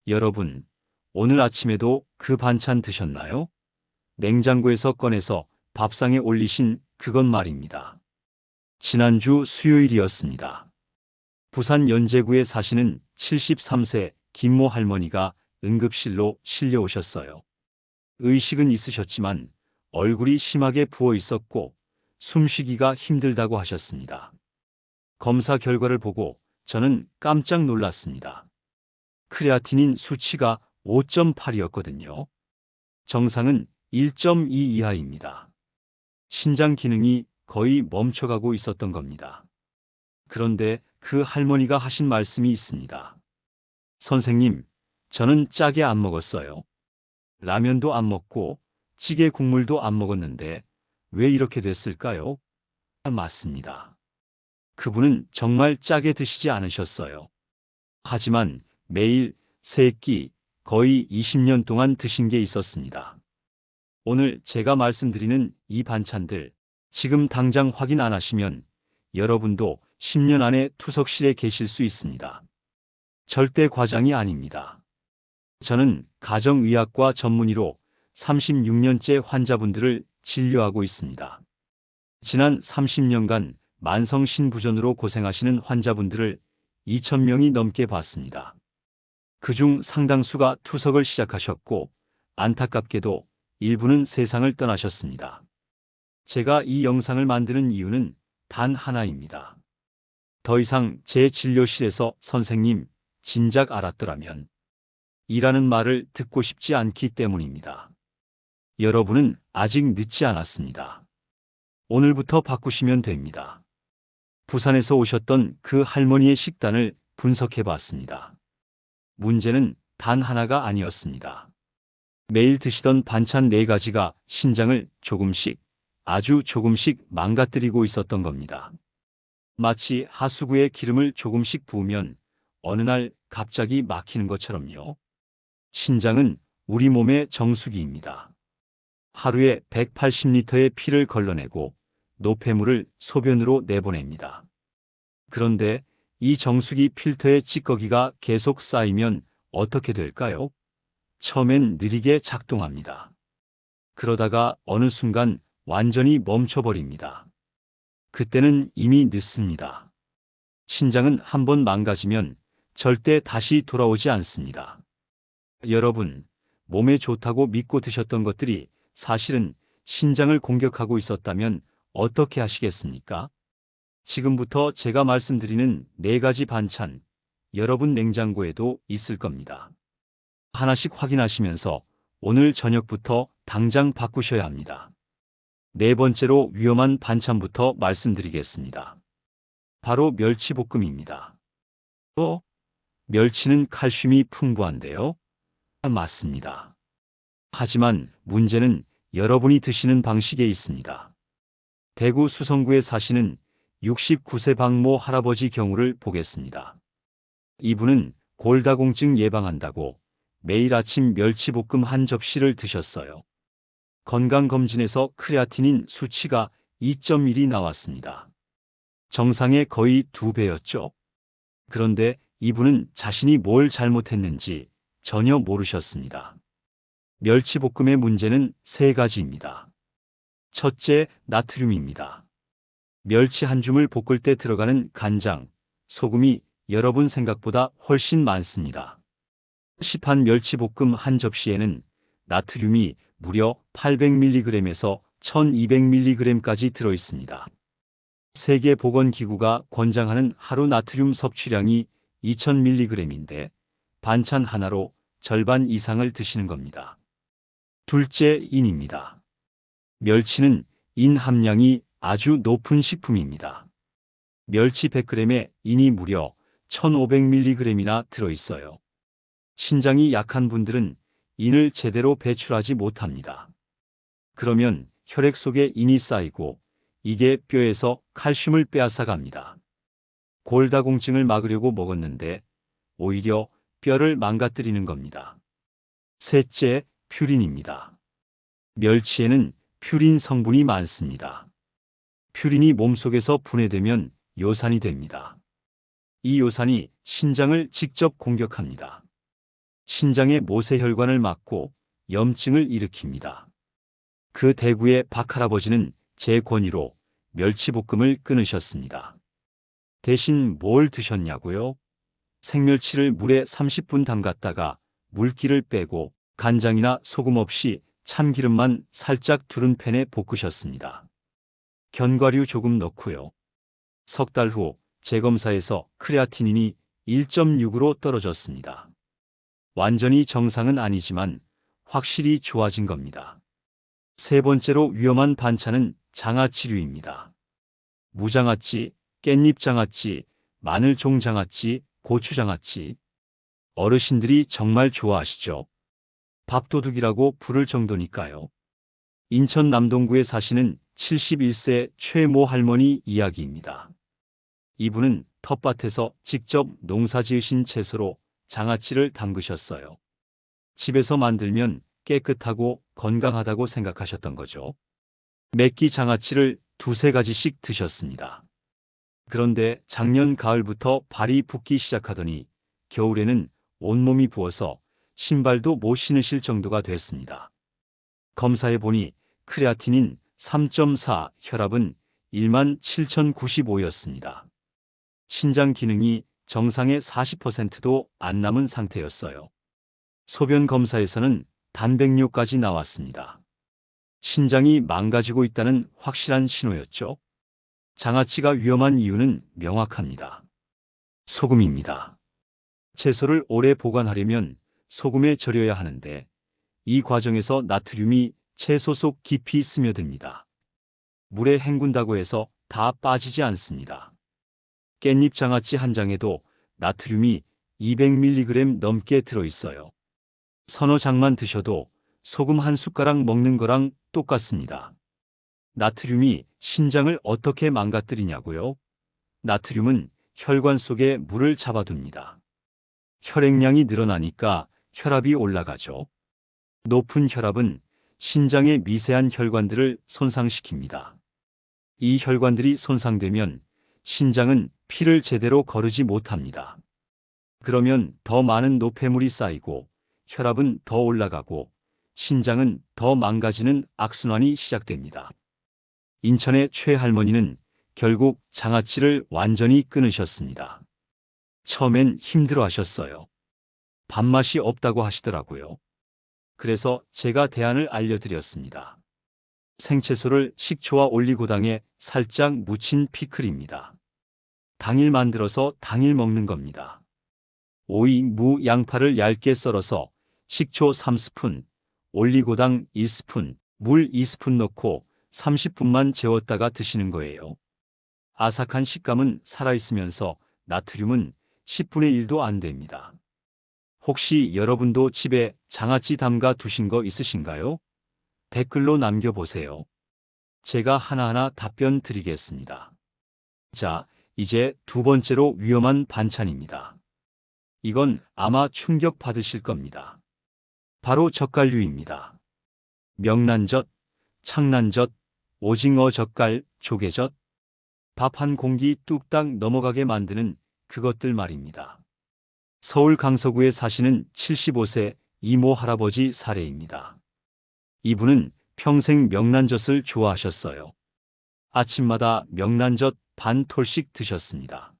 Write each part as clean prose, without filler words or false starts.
여러분, 오늘 아침에도 그 반찬 드셨나요? 냉장고에서 꺼내서 밥상에 올리신 그것 말입니다. 지난주 수요일이었습니다. 부산 연제구에 사시는 73세 김모 할머니가 응급실로 실려오셨어요. 의식은 있으셨지만 얼굴이 심하게 부어 있었고 숨쉬기가 힘들다고 하셨습니다. 검사 결과를 보고 저는 깜짝 놀랐습니다. 크레아티닌 수치가 5.8이었거든요. 정상은 1.2 이하입니다. 신장 기능이 거의 멈춰가고 있었던 겁니다. 그런데 그 할머니가 하신 말씀이 있습니다. 선생님, 저는 짜게 안 먹었어요. 라면도 안 먹고 찌개 국물도 안 먹었는데 왜 이렇게 됐을까요? 맞습니다. 그분은 정말 짜게 드시지 않으셨어요. 하지만 매일 세 끼 거의 20년 동안 드신 게 있었습니다. 오늘 제가 말씀드리는 이 반찬들 지금 당장 확인 안 하시면 여러분도 10년 안에 투석실에 계실 수 있습니다. 절대 과장이 아닙니다. 저는 가정의학과 전문의로 36년째 환자분들을 진료하고 있습니다. 지난 30년간 만성신부전으로 고생하시는 환자분들을 2,000명이 넘게 봤습니다. 그중 상당수가 투석을 시작하셨고 안타깝게도 일부는 세상을 떠나셨습니다. 제가 이 영상을 만드는 이유는 단 하나입니다. 더 이상 제 진료실에서 선생님, 진작 알았더라면 이라는 말을 듣고 싶지 않기 때문입니다. 여러분은 아직 늦지 않았습니다. 오늘부터 바꾸시면 됩니다. 부산에서 오셨던 그 할머니의 식단을 분석해 봤습니다. 문제는 단 하나가 아니었습니다. 매일 드시던 반찬 4가지가 신장을 조금씩, 아주 조금씩 망가뜨리고 있었던 겁니다. 마치 하수구에 기름을 조금씩 부으면 어느 날 갑자기 막히는 것처럼요. 신장은 우리 몸의 정수기입니다. 하루에 180리터의 피를 걸러내고 노폐물을 소변으로 내보냅니다. 그런데 이 정수기 필터의 찌꺼기가 계속 쌓이면 어떻게 될까요? 처음엔 느리게 작동합니다. 그러다가 어느 순간 완전히 멈춰버립니다. 그때는 이미 늦습니다. 신장은 한번 망가지면 절대 다시 돌아오지 않습니다. 여러분, 몸에 좋다고 믿고 드셨던 것들이 사실은 신장을 공격하고 있었다면 어떻게 하시겠습니까? 지금부터 제가 말씀드리는 4가지 반찬, 여러분 냉장고에도 있을 겁니다. 하나씩 확인하시면서 오늘 저녁부터 당장 바꾸셔야 합니다. 4번째로 위험한 반찬부터 말씀드리겠습니다. 바로 멸치볶음입니다. 멸치는 칼슘이 풍부한데요. 맞습니다. 하지만 문제는 여러분이 드시는 방식에 있습니다. 대구 수성구에 사시는 69세 박모 할아버지 경우를 보겠습니다. 이분은 골다공증 예방한다고 매일 아침 멸치볶음 한 접시를 드셨어요. 건강검진에서 크레아티닌 수치가 2.1이 나왔습니다. 정상의 거의 2배였죠. 그런데 이분은 자신이 뭘 잘못했는지 전혀 모르셨습니다. 멸치볶음의 문제는 3가지입니다. 첫째, 나트륨입니다. 멸치 한 줌을 볶을 때 들어가는 간장, 소금이 여러분 생각보다 훨씬 많습니다. 시판 멸치볶음 한 접시에는 나트륨이 무려 800mg에서 1200mg까지 들어있습니다. 세계보건기구가 권장하는 하루 나트륨 섭취량이 2000mg인데 반찬 하나로 절반 이상을 드시는 겁니다. 둘째, 인입니다. 멸치는 인 함량이 아주 높은 식품입니다. 멸치 100g에 인이 무려 1500mg이나 들어있어요. 신장이 약한 분들은 인을 제대로 배출하지 못합니다. 그러면 혈액 속에 인이 쌓이고 이게 뼈에서 칼슘을 빼앗아갑니다. 골다공증을 막으려고 먹었는데 오히려 뼈를 망가뜨리는 겁니다. 셋째, 퓨린입니다. 멸치에는 퓨린 성분이 많습니다. 퓨린이 몸속에서 분해되면 요산이 됩니다. 이 요산이 신장을 직접 공격합니다. 신장의 모세혈관을 막고 염증을 일으킵니다. 그 대구의 박할아버지는 제 권유로 멸치볶음을 끊으셨습니다. 대신 뭘 드셨냐고요? 생멸치를 물에 30분 담갔다가 물기를 빼고 간장이나 소금 없이 참기름만 살짝 두른 팬에 볶으셨습니다. 견과류 조금 넣고요. 석 달 후 재검사에서 크레아티닌이 1.6으로 떨어졌습니다. 완전히 정상은 아니지만 확실히 좋아진 겁니다. 세 번째로 위험한 반찬은 장아찌류입니다. 무장아찌, 깻잎장아찌, 마늘종장아찌, 고추장아찌. 어르신들이 정말 좋아하시죠. 밥도둑이라고 부를 정도니까요. 인천 남동구에 사시는 71세 최모 할머니 이야기입니다. 이분은 텃밭에서 직접 농사지으신 채소로 장아찌를 담그셨어요. 집에서 만들면 깨끗하고 건강하다고 생각하셨던 거죠. 맵기 장아찌를 두세 가지씩 드셨습니다. 그런데 작년 가을부터 발이 붓기 시작하더니 겨울에는 온몸이 부어서 신발도 못 신으실 정도가 됐습니다. 검사해 보니 크레아틴인 3.4, 혈압은 17,095였습니다. 신장 기능이 정상의 40%도 안 남은 상태였어요. 소변 검사에서는 단백뇨까지 나왔습니다. 신장이 망가지고 있다는 확실한 신호였죠. 장아찌가 위험한 이유는 명확합니다. 소금입니다. 채소를 오래 보관하려면 소금에 절여야 하는데 이 과정에서 나트륨이 채소 속 깊이 스며듭니다. 물에 헹군다고 해서 다 빠지지 않습니다. 깻잎 장아찌 한 장에도 나트륨이 200mg 넘게 들어있어요. 서너 장만 드셔도 소금 한 숟가락 먹는 거랑 똑같습니다. 나트륨이 신장을 어떻게 망가뜨리냐고요? 나트륨은 혈관 속에 물을 잡아둡니다. 혈액량이 늘어나니까 혈압이 올라가죠. 높은 혈압은 신장의 미세한 혈관들을 손상시킵니다. 이 혈관들이 손상되면 신장은 피를 제대로 거르지 못합니다. 그러면 더 많은 노폐물이 쌓이고 혈압은 더 올라가고 신장은 더 망가지는 악순환이 시작됩니다. 인천의 최 할머니는 결국 장아찌를 완전히 끊으셨습니다. 처음엔 힘들어 하셨어요. 밥맛이 없다고 하시더라고요. 그래서 제가 대안을 알려드렸습니다. 생채소를 식초와 올리고당에 살짝 묻힌 피클입니다. 당일 만들어서 당일 먹는 겁니다. 오이, 무, 양파를 얇게 썰어서 식초 3스푼, 올리고당 1스푼, 물 2스푼 넣고 30분만 재웠다가 드시는 거예요. 아삭한 식감은 살아있으면서 나트륨은 10분의 1도 안 됩니다. 혹시 여러분도 집에 장아찌 담가 두신 거 있으신가요? 댓글로 남겨보세요. 제가 하나하나 답변 드리겠습니다. 자, 이제 두 번째로 위험한 반찬입니다. 이건 아마 충격 받으실 겁니다. 바로 젓갈류입니다. 명란젓, 창란젓, 오징어 젓갈, 조개젓, 밥 한 공기 뚝딱 넘어가게 만드는 그것들 말입니다. 서울 강서구에 사시는 75세 이모 할아버지 사례입니다. 이분은 평생 명란젓을 좋아하셨어요. 아침마다 명란젓 반 톨씩 드셨습니다.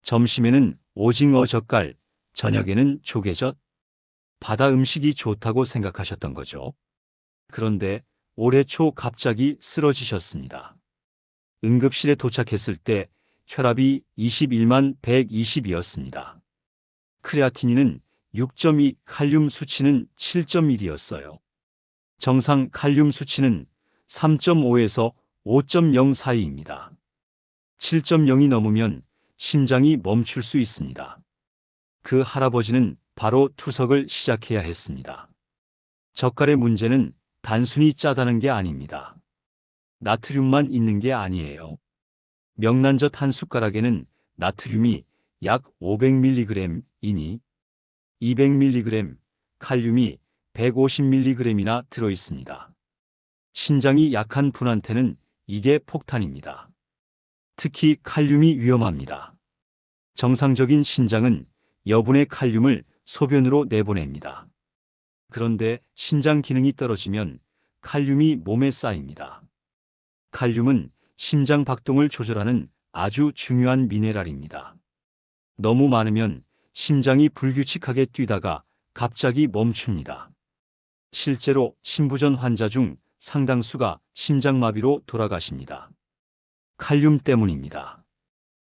점심에는 오징어 젓갈, 저녁에는 조개젓. 바다 음식이 좋다고 생각하셨던 거죠. 그런데 올해 초 갑자기 쓰러지셨습니다. 응급실에 도착했을 때 혈압이 21만 120이었습니다. 크레아티닌은 6.2, 칼륨 수치는 7.1이었어요. 정상 칼륨 수치는 3.5에서 5.0 사이입니다. 7.0이 넘으면 심장이 멈출 수 있습니다. 그 할아버지는 바로 투석을 시작해야 했습니다. 젓갈의 문제는 단순히 짜다는 게 아닙니다. 나트륨만 있는 게 아니에요. 명란젓 한 숟가락에는 나트륨이 약 500mg이니 200mg, 칼륨이 150mg이나 들어있습니다. 신장이 약한 분한테는 이게 폭탄입니다. 특히 칼륨이 위험합니다. 정상적인 신장은 여분의 칼륨을 소변으로 내보냅니다. 그런데 신장 기능이 떨어지면 칼륨이 몸에 쌓입니다. 칼륨은 심장 박동을 조절하는 아주 중요한 미네랄입니다. 너무 많으면 심장이 불규칙하게 뛰다가 갑자기 멈춥니다. 실제로 신부전 환자 중 상당수가 심장마비로 돌아가십니다. 칼륨 때문입니다.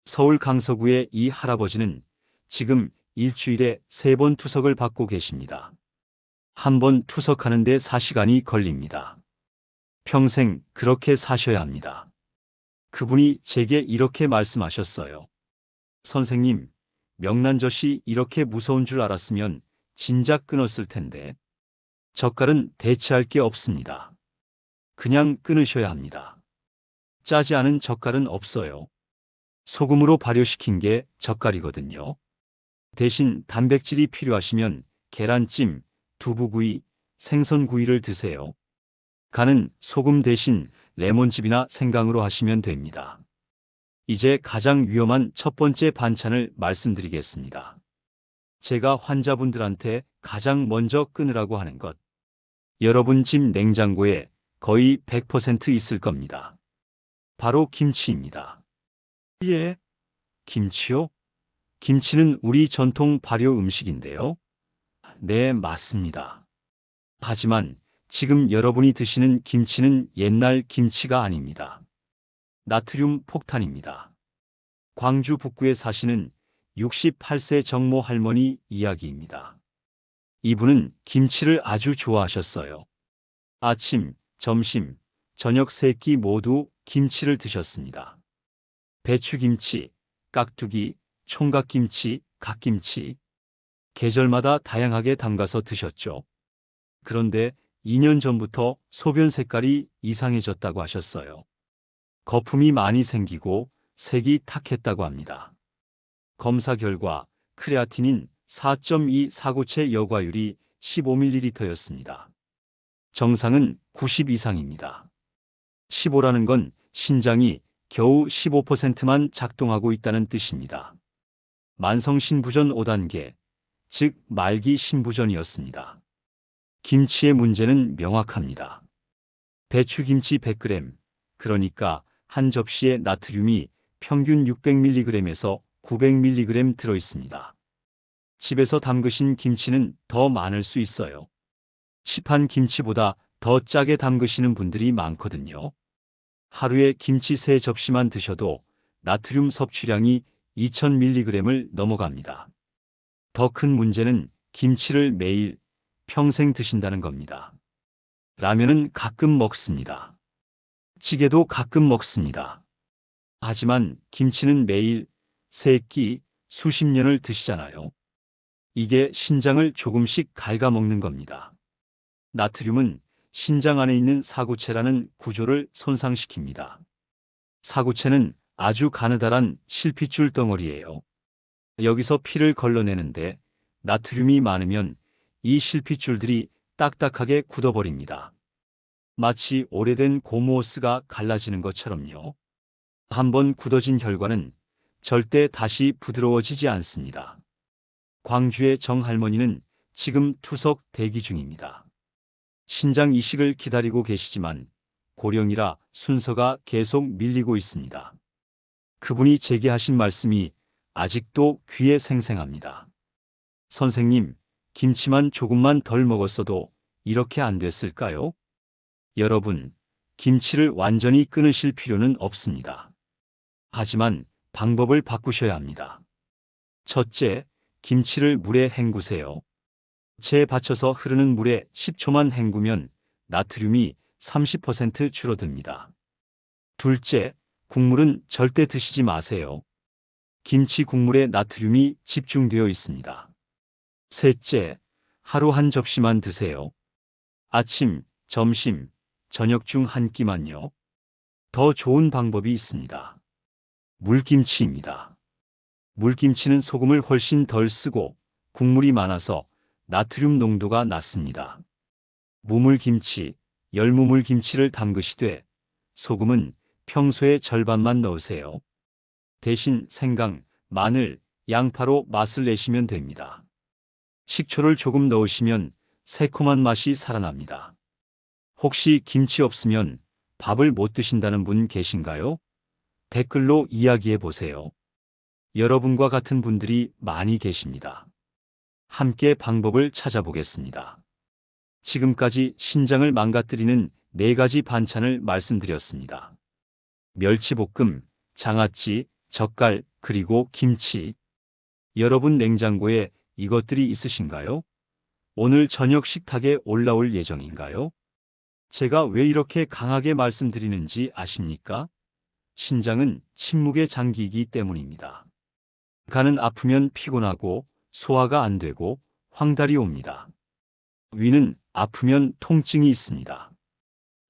서울 강서구의 이 할아버지는 지금 일주일에 3번 투석을 받고 계십니다. 한 번 투석하는데 4시간이 걸립니다. 평생 그렇게 사셔야 합니다. 그분이 제게 이렇게 말씀하셨어요. 선생님, 명란젓이 이렇게 무서운 줄 알았으면 진작 끊었을 텐데. 젓갈은 대체할 게 없습니다. 그냥 끊으셔야 합니다. 짜지 않은 젓갈은 없어요. 소금으로 발효시킨 게 젓갈이거든요. 대신 단백질이 필요하시면 계란찜, 두부구이, 생선구이를 드세요. 간은 소금 대신 레몬즙이나 생강으로 하시면 됩니다. 이제 가장 위험한 첫 번째 반찬을 말씀드리겠습니다. 제가 환자분들한테 가장 먼저 끊으라고 하는 것. 여러분 집 냉장고에 거의 100% 있을 겁니다. 바로 김치입니다. 예? 김치요? 김치는 우리 전통 발효 음식인데요. 네, 맞습니다. 하지만 지금 여러분이 드시는 김치는 옛날 김치가 아닙니다. 나트륨 폭탄입니다. 광주 북구에 사시는 68세 정모 할머니 이야기입니다. 이분은 김치를 아주 좋아하셨어요. 아침, 점심, 저녁 3끼 모두 김치를 드셨습니다. 배추김치, 깍두기, 총각김치, 갓김치. 계절마다 다양하게 담가서 드셨죠. 그런데 2년 전부터 소변 색깔이 이상해졌다고 하셨어요. 거품이 많이 생기고 색이 탁했다고 합니다. 검사 결과 크레아틴인 4.2 사구체 여과율이 15ml였습니다. 정상은 90 이상입니다. 15라는 건 신장이 겨우 15%만 작동하고 있다는 뜻입니다. 만성 신부전 5단계, 즉 말기 신부전이었습니다. 김치의 문제는 명확합니다. 배추김치 100g, 그러니까 한 접시에 나트륨이 평균 600mg에서 900mg 들어있습니다. 집에서 담그신 김치는 더 많을 수 있어요. 시판 김치보다 더 짜게 담그시는 분들이 많거든요. 하루에 김치 3접시만 드셔도 나트륨 섭취량이 2000mg을 넘어갑니다. 더 큰 문제는 김치를 매일, 평생 드신다는 겁니다. 라면은 가끔 먹습니다. 찌개도 가끔 먹습니다. 하지만 김치는 매일, 3끼, 수십 년을 드시잖아요. 이게 신장을 조금씩 갉아먹는 겁니다. 나트륨은 신장 안에 있는 사구체라는 구조를 손상시킵니다. 사구체는 아주 가느다란 실핏줄 덩어리예요. 여기서 피를 걸러내는데 나트륨이 많으면 이 실핏줄들이 딱딱하게 굳어버립니다. 마치 오래된 고무호스가 갈라지는 것처럼요. 한번 굳어진 혈관은 절대 다시 부드러워지지 않습니다. 광주의 정할머니는 지금 투석 대기 중입니다. 신장 이식을 기다리고 계시지만 고령이라 순서가 계속 밀리고 있습니다. 그분이 제게 하신 말씀이 아직도 귀에 생생합니다. 선생님, 김치만 조금만 덜 먹었어도 이렇게 안 됐을까요? 여러분, 김치를 완전히 끊으실 필요는 없습니다. 하지만 방법을 바꾸셔야 합니다. 첫째, 김치를 물에 헹구세요. 체에 받쳐서 흐르는 물에 10초만 헹구면 나트륨이 30% 줄어듭니다. 둘째, 국물은 절대 드시지 마세요. 김치 국물에 나트륨이 집중되어 있습니다. 셋째, 하루 한 접시만 드세요. 아침, 점심, 저녁 중 한 끼만요. 더 좋은 방법이 있습니다. 물김치입니다. 물김치는 소금을 훨씬 덜 쓰고 국물이 많아서 나트륨 농도가 낮습니다. 무물김치, 열무물김치를 담그시되 소금은 평소의 절반만 넣으세요. 대신 생강, 마늘, 양파로 맛을 내시면 됩니다. 식초를 조금 넣으시면 새콤한 맛이 살아납니다. 혹시 김치 없으면 밥을 못 드신다는 분 계신가요? 댓글로 이야기해 보세요. 여러분과 같은 분들이 많이 계십니다. 함께 방법을 찾아보겠습니다. 지금까지 신장을 망가뜨리는 4가지 반찬을 말씀드렸습니다. 멸치볶음, 장아찌, 젓갈, 그리고 김치. 여러분 냉장고에 이것들이 있으신가요? 오늘 저녁 식탁에 올라올 예정인가요? 제가 왜 이렇게 강하게 말씀드리는지 아십니까? 신장은 침묵의 장기이기 때문입니다. 간은 아프면 피곤하고 소화가 안 되고 황달이 옵니다. 위는 아프면 통증이 있습니다.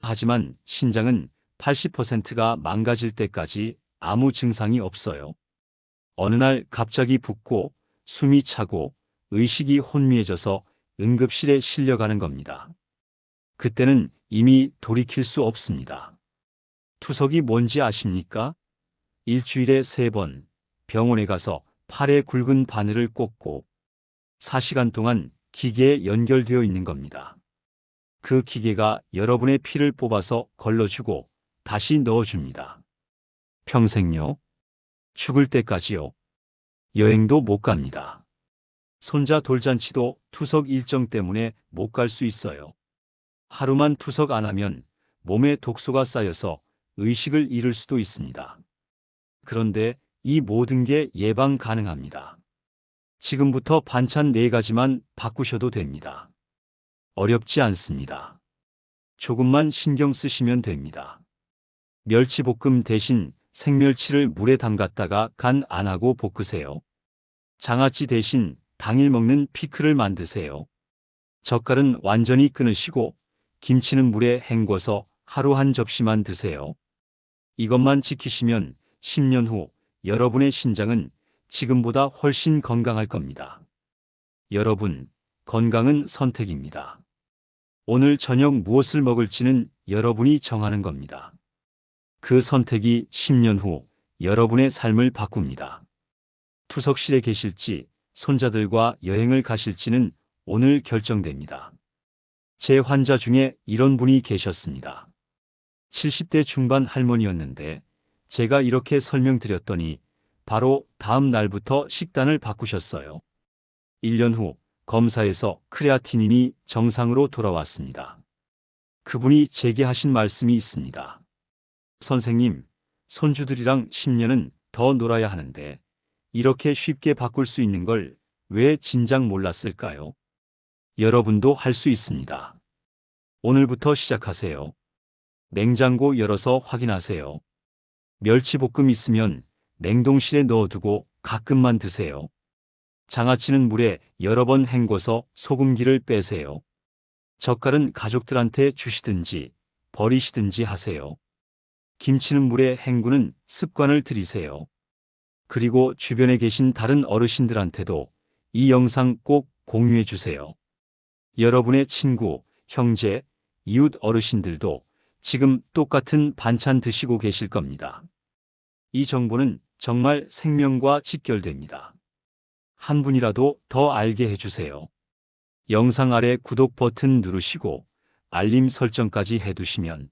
하지만 신장은 80%가 망가질 때까지 아무 증상이 없어요. 어느 날 갑자기 붓고 숨이 차고 의식이 혼미해져서 응급실에 실려가는 겁니다. 그때는 이미 돌이킬 수 없습니다. 투석이 뭔지 아십니까? 일주일에 3번 병원에 가서 팔에 굵은 바늘을 꽂고 4시간 동안 기계에 연결되어 있는 겁니다. 그 기계가 여러분의 피를 뽑아서 걸러주고 다시 넣어줍니다. 평생요? 죽을 때까지요? 여행도 못 갑니다. 손자 돌잔치도 투석 일정 때문에 못 갈 수 있어요. 하루만 투석 안 하면 몸에 독소가 쌓여서 의식을 잃을 수도 있습니다. 그런데 이 모든 게 예방 가능합니다. 지금부터 반찬 4가지만 바꾸셔도 됩니다. 어렵지 않습니다. 조금만 신경 쓰시면 됩니다. 멸치볶음 대신 생멸치를 물에 담갔다가 간 안 하고 볶으세요. 장아찌 대신 당일 먹는 피클을 만드세요. 젓갈은 완전히 끊으시고 김치는 물에 헹궈서 하루 한 접시만 드세요. 이것만 지키시면 10년 후 여러분의 신장은 지금보다 훨씬 건강할 겁니다. 여러분, 건강은 선택입니다. 오늘 저녁 무엇을 먹을지는 여러분이 정하는 겁니다. 그 선택이 10년 후 여러분의 삶을 바꿉니다. 투석실에 계실지 손자들과 여행을 가실지는 오늘 결정됩니다. 제 환자 중에 이런 분이 계셨습니다. 70대 중반 할머니였는데 제가 이렇게 설명드렸더니 바로 다음 날부터 식단을 바꾸셨어요. 1년 후 검사에서 크레아티닌이 정상으로 돌아왔습니다. 그분이 제게 하신 말씀이 있습니다. 선생님, 손주들이랑 10년은 더 놀아야 하는데 이렇게 쉽게 바꿀 수 있는 걸 왜 진작 몰랐을까요? 여러분도 할 수 있습니다. 오늘부터 시작하세요. 냉장고 열어서 확인하세요. 멸치볶음 있으면 냉동실에 넣어두고 가끔만 드세요. 장아찌는 물에 여러 번 헹궈서 소금기를 빼세요. 젓갈은 가족들한테 주시든지 버리시든지 하세요. 김치는 물에 헹구는 습관을 들이세요. 그리고 주변에 계신 다른 어르신들한테도 이 영상 꼭 공유해 주세요. 여러분의 친구, 형제, 이웃 어르신들도 지금 똑같은 반찬 드시고 계실 겁니다. 이 정보는 정말 생명과 직결됩니다. 한 분이라도 더 알게 해주세요. 영상 아래 구독 버튼 누르시고 알림 설정까지 해두시면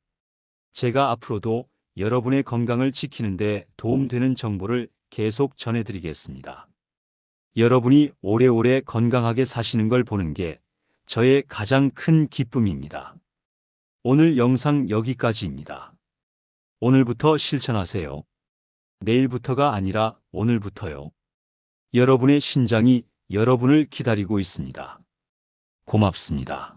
제가 앞으로도 여러분의 건강을 지키는 데 도움되는 정보를 계속 전해드리겠습니다. 여러분이 오래오래 건강하게 사시는 걸 보는 게 저의 가장 큰 기쁨입니다. 오늘 영상 여기까지입니다. 오늘부터 실천하세요. 내일부터가 아니라 오늘부터요. 여러분의 신장이 여러분을 기다리고 있습니다. 고맙습니다.